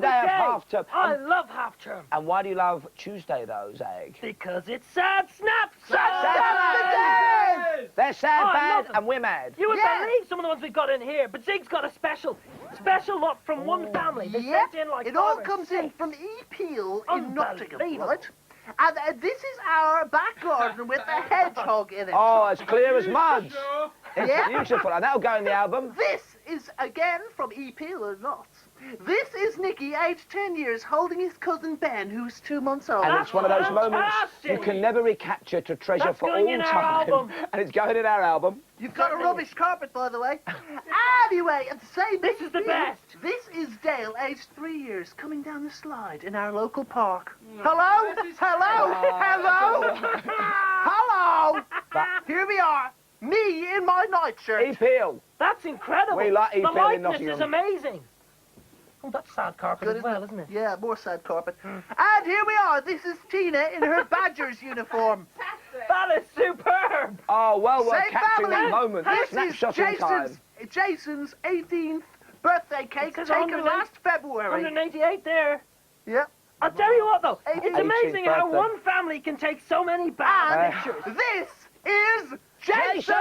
day of half term. I love half term. And why do you love Tuesday, though, Zag? Because it's sad snap. They're sad, bad, and we're mad. You would believe some of the ones we've got in here, but Zig's got a special lot from one family. They sent in like it all comes in from E-Peel in Nottingham, right? And this is our back garden with a hedgehog in it. Oh, as clear as mud. It's beautiful, and that'll go in the album. This is, again, from E-Peel or not. This is Nicky, aged 10 years, holding his cousin Ben, who's 2 months old. And it's one of those moments you can never recapture to treasure for all time. And it's going in our album. You've got a rubbish carpet, by the way. Anyway, at the same This is the best. This is Dale, aged 3 years, coming down the slide in our local park. Hello? Hello? Hello? Hello? Here we are. Me in my nightshirt. E-Peel. That's incredible. We like E-Peel in The likeness Nottingham. is amazing. Oh, that's sad carpet as well, isn't it? Yeah, more sad carpet. And here we are. This is Tina in her Badgers uniform. That is superb. Oh, well, we're Same capturing family. that moment. This Snapshot is in time. Jason's 18th birthday cake taken last February. 188 there. Yep. I'll tell you what, though. 18th It's amazing how birthday. one family can take so many bad pictures. This is Jason!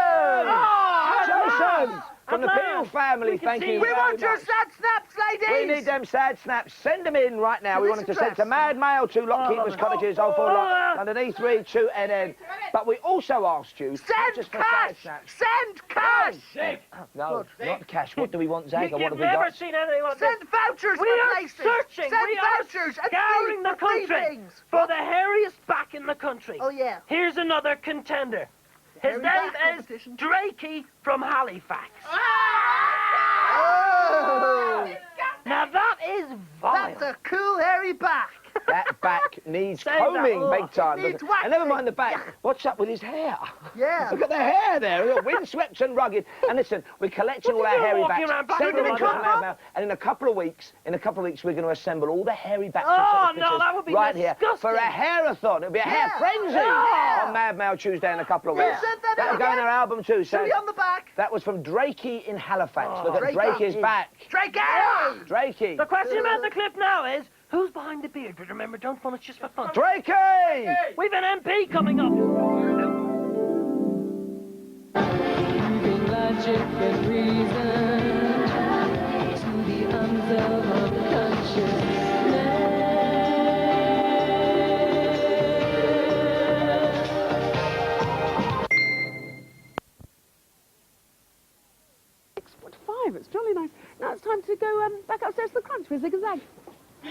Jason! From the Peel family, thank you. We want your sad snaps, ladies! We need them sad snaps. Send them in right now. We want them to send to Mad Mail to Lockkeepers Cottages, 04 Lock, London E3 2NN. But we also asked you... Send cash! Send cash! No, not cash. What do we want, Zag? What have You've we never got? seen anything like this. Send vouchers We for are places! searching. Send We are vouchers scouring the country for the hairiest back in the country. Oh, yeah. Here's another contender. His Hairy name back is competition. Drakey from Halifax. Oh! Now that is vile. That's a cool hairy back. That back needs Say that. combing big time. Needs doesn't it? waxing. And never mind the back. What's up with his hair? Yeah. Look at the hair there. Look, windswept and rugged. And listen, we're collecting all our hairy walking backs. around back Send them with into them the like Mad that? Mail. And in a couple of weeks, we're going to assemble all the hairy backs Oh, of no, that would be right here disgusting. for a hair-a-thon. It'll be a hair frenzy on Mad Mail Tuesday in a couple of weeks. Send that That'll in go in again. our album too. So Show me on the back. that was from Drakey in Halifax. Look at Drakey. Drakey's back. Drakey! Drakey. The question about the clip now is, who's behind the beard? But remember, don't fun, it's just for fun. Drakey! We've an MP coming up. Using logic and reason to the unsolved unconscious. It's jolly nice. Now it's time to go back upstairs to the crunch with Zig Zag. Oh,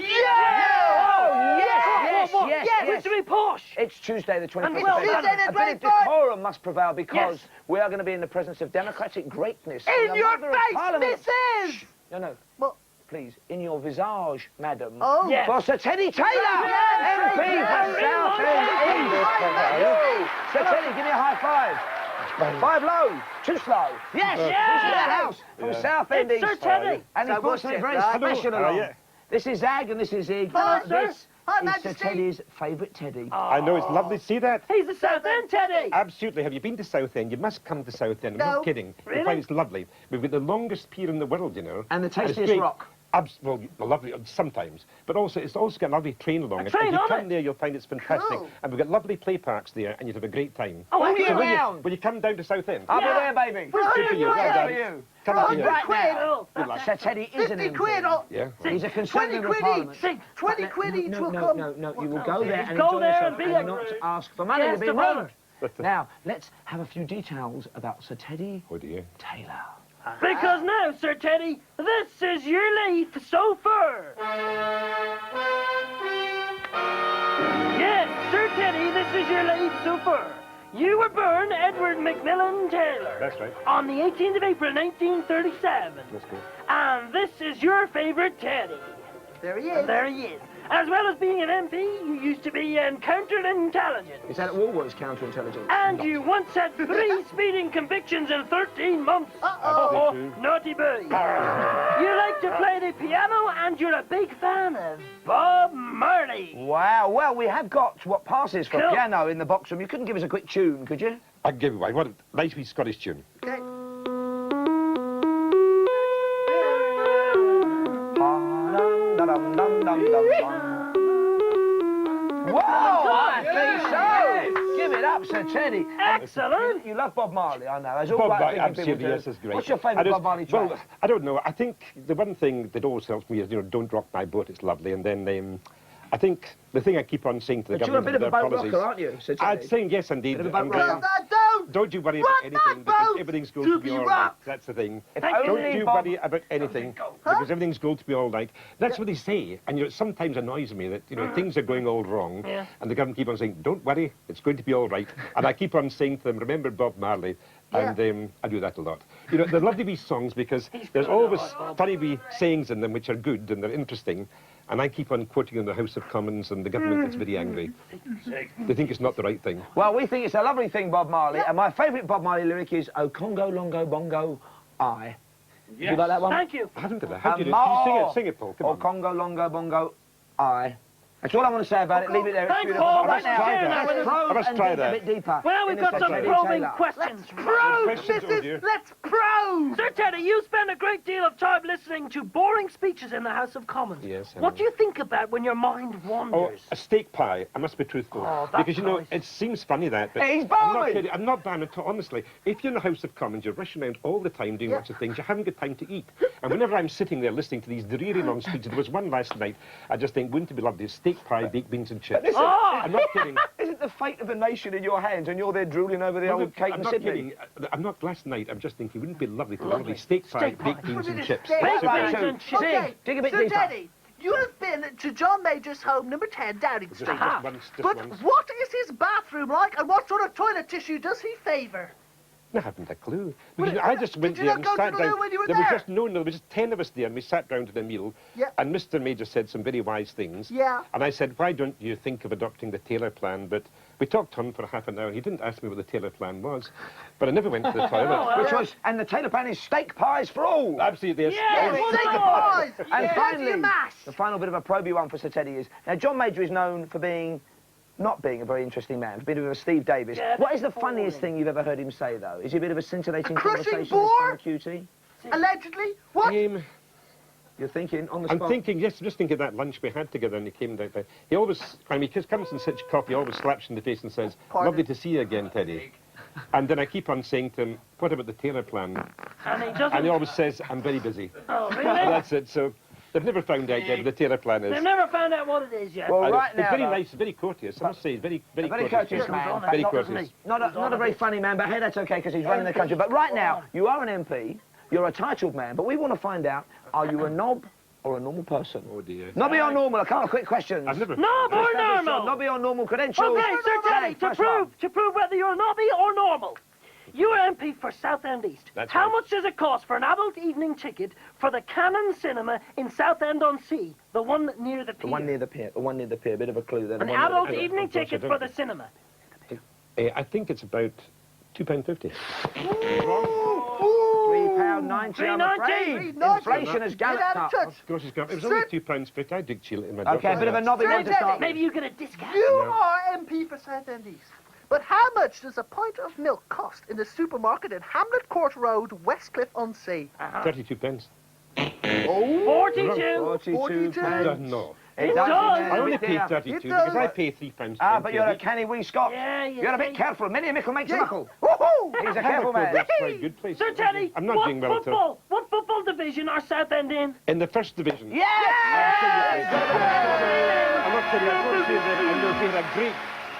yes. It's to be posh. It's Tuesday the 25th. well of done. February. A bit of decorum must prevail because Yes. we are going to be in the presence of democratic greatness. In the your Mother of face, Parliament. Mrs. No. Well- Please, in your visage, madam. Oh. Yes. For Sir Teddy Taylor, Yes. MP for Southend English. Sir Teddy, give me a high five. 5 low, 2 slow. Yes, this is the house from Southend It's Sir East. Teddy. And he So brought what's something it, very right? special along. This is Zag and this is Zig. Hello, sir. This Hi, is Sir Majesty. Teddy's favourite Teddy. I know, it's lovely to see that. He's the Southend Teddy. Absolutely. Have you been to Southend? You must come to Southend. I'm No. not kidding. Really? You'll find it's lovely. We've got the longest pier in the world, you know. And the it's tastiest great. rock. Well, lovely sometimes, but also it's also got a lovely train along it. train If you on come it? there, you'll find it's fantastic. Cool. And we've got lovely play parks there, and you'd have a great time. Oh, All year excellent. round. Will you come down to Southend? I'll be there, baby. Good for you. Well Good done. for you. Come For and see 100 us. quid. Oh, Good luck. Sir Teddy is an 50 MP. quid. Yeah. He's a 20 conservative of quid Parliament. each. 20 quid each will No, come. you will go there and Go enjoy there yourself and be and a- not ask for money Yes, to be the rude. brother. Now, let's have a few details about Sir Teddy Oh dear. Taylor. Because now, Sir Teddy, this is your leaf so far. Yes, Sir Teddy, this is your leaf so far. You were born Edward Macmillan Taylor. That's right. On the 18th of April, 1937. That's good. And this is your favourite Teddy. There he And is. there he is. As well as being an MP, you used to be an counterintelligence. Is that at Woolworths counterintelligence? And you once had 3 speeding convictions in 13 months. Uh-oh. Naughty boy. You like to play the piano and you're a big fan of Bob Marley. Wow, well, we have got what passes for Cool. piano in the box room. You couldn't give us a quick tune, could you? I'll give you one. I want a nice wee Scottish tune. Okay. Dum-dum-dum-dum-dum. Whoa, I think so. Give it up, Sir Teddy. Excellent. You love Bob Marley, I know. As all Bob right Marley, thinking people absolutely, do. yes, it's great. What's your favourite Bob Marley track? Well, I don't know. I think the one thing that always helps me is, you know, Don't Rock My Boat, it's lovely. And then I think the thing I keep on saying to the But you're a government bit of a boat policies, rocker, aren't you, Sir Teddy? I'd say yes, indeed. Bit of a boat And, rocker. don't you worry Rock about anything, my because boat everything's going to to be be all right. rocked. That's the thing. If Don't only you Bob... worry about anything, because everything's going to be all right. That's what they say, and you know, it sometimes annoys me that, you know, things are going all wrong, and the government keep on saying, don't worry, it's going to be all right. And I keep on saying to them, remember Bob Marley, and I do that a lot. You know, they're lovely wee songs because there's always funny wee sayings in them which are good and they're interesting. And I keep on quoting in the House of Commons and the government gets very angry. They think it's not the right thing. Well, we think it's a lovely thing, Bob Marley, and my favourite Bob Marley lyric is, "Oh, Congo, Longo, Bongo, I." Yes. Do you like that one? Thank you. I haven't done that. How do you do it? Can you sing it, Paul? Come Oh, on. Congo, Longo, Bongo, I. That's all I want to say about it. Leave it there. It's Thanks, beautiful. Paul. Right now, Thanks for sharing that with us. let's probe Let's and try dig a that. bit deeper. Well, we've in got this some Teddy probing Taylor. questions. Probe! Questions, This oh is... dear. Let's probe! Sir Teddy, you spend a great deal of time listening to boring speeches in the House of Commons. Yes, I What know. do you think about when your mind Oh, wanders? a steak pie. I must be truthful. Oh, that's because, you know, nice. it seems funny that, but He's I'm not boring. kidding. I'm not bad at all. Honestly, if you're in the House of Commons, you're rushing around all the time doing lots of things, you haven't got time to eat. And whenever I'm sitting there listening to these dreary long speeches, there was one last night, I just think, wouldn't it be lovely? Steak pie, baked beans and chips. Listen, I'm not kidding. isn't the fate of the nation in your hands and you're there drooling over the old cake I'm and not Sydney? kidding. I'm not last night. I'm just thinking, wouldn't it be lovely to have lovely steak pie, Steak pie. baked beans and Baked chips? beans Baked Right, beans so, and chips. Sig, dig a bit Sir deeper. Teddy, you have been to John Major's home, number 10, Downing Just Street. once, just But once. what is his bathroom like, and what sort of toilet tissue does he favour? I haven't a clue. Well, Because I just went did you there not and go to sat the down. loo when you were there was there? just no, there was just 10 of us there, and we sat down to the meal. Yeah. And Mr. Major said some very wise things. Yeah. And I said, why don't you think of adopting the Taylor plan? But we talked to him for half an hour, and he didn't ask me what the Taylor plan was. But I never went to the toilet. Which was, and the Taylor plan is steak pies for all. Absolutely, yes. Yeah, Yes, wonderful. steak pies! And Yeah, finally, your mash. the final bit of a probey one for Sir Teddy is, now John Major is known for not being a very interesting man, for being a bit of a Steve Davis. Yeah, What is the boring. funniest thing you've ever heard him say, though? Is he a bit of a scintillating A crushing conversation? bore? Cutie? Allegedly? What? You're thinking on the I'm spot? thinking, yes, just thinking of that lunch we had together, and he came down there. He always, when he comes and sits coffee, he always slaps you in the face and says, Pardon? lovely to see you again, Teddy. And then I keep on saying to him, what about the Taylor plan? And he doesn't... And he always says, I'm very busy. Oh, And really? that's it. So they've never found out yet what the Taylor plan is. They've never found out what it is yet. Well, And right now, he's very though, nice, very courteous. I must say, he's very, very, a very courteous Goes man. on a Very bit, courteous. doesn't he? Not a very funny man, but hey, that's okay, because he's running the country. But right now, you are an MP, you're a titled man, but we want to find out, are you a knob or a normal person? Oh, dear. Not beyond normal, a couple of quick questions. I've never... No, more normal. Not beyond normal credentials. Okay, Sir Teddy, First one. to prove whether you're nobby or normal. You are MP for Southend East. That's How right. much does it cost for an adult evening ticket for the Cannon Cinema in Southend-on-Sea, the one near the pier? The one near the pier, bit of a clue there. the An one near the adult pier. evening Oh, gosh, I ticket don't for the know. cinema. I think it's about £2.50. £3.90, I'm afraid. £3.90. Inflation has Get out galloped of up. touch. Gosh, it was only £2.50. I did chill it in my Okay, a bit of a knobby one to Sir start with. Maybe you get a discount. You are MP for Southend East. But how much does a pint of milk cost in the supermarket in Hamlet Court Road, Westcliff-on-Sea? 32 pence. 42. 42 Doesn't know. It does. I only pay dear. 32 It because does. I pay £3. Ah, but you're a canny wee Scot. Yeah, You're a bit see. careful. Many a mickle makes a Yeah. muckle. Woohoo! He's a careful man. That's quite a good place. Sir Teddy, I'm not doing well at all. what football division are Southend in? In the first division. Yes! I'm not kidding. I want to say that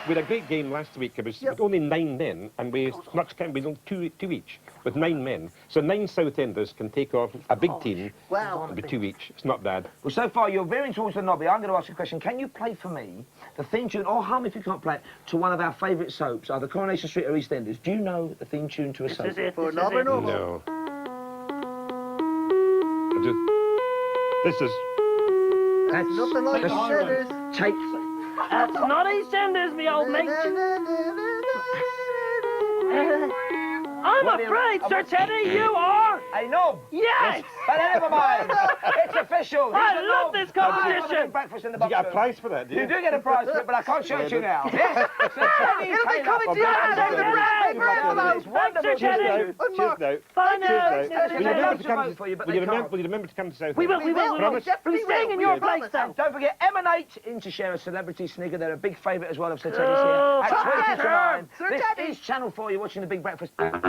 we had a great game last week. It was with only 9 men, and we only two each with 9 men. So 9 Southenders can take off a big team. Wow. It'll be 2 each. It's not bad. Well, so far you're veering towards the knobby. I'm going to ask you a question. Can you play for me the theme tune, or hum if you can't play it, to one of our favourite soaps, either Coronation Street or EastEnders? Do you know the theme tune to a soap? This is it. For This is another it. normal. No. This is... That's Nothing like that's- EastEnders. Take. That's not EastEnders, me old mate. I'm What do you- afraid, Sir Teddy, you are a knob. Yes! But never mind. It's official. He's I a love knob. this Come on, competition. Big breakfast in the Do you box get a room. prize for that, do you? You do get a prize for it, but I can't show it to you now. Yes. So Teddy It'll be Taylor coming for to your house breakfast. in the newspaper envelope. It's wonderful Thanks, to Teddy. you. Cheers now. Cheers now. Bye now. Cheers now. Yes, Will you they'd remember love to to come vote for you, but will they you remember, can't. will you remember to come to South We will, End? we will, we will. Promise? Definitely We're staying will. in We your promise. place now. Don't forget, Emanate in to share a celebrity snigger. They're a big favourite as well of Sir Teddy's Oh, here. At Sir 20 to 9. Sir This Teddy. is Channel 4. You're watching The Big Breakfast.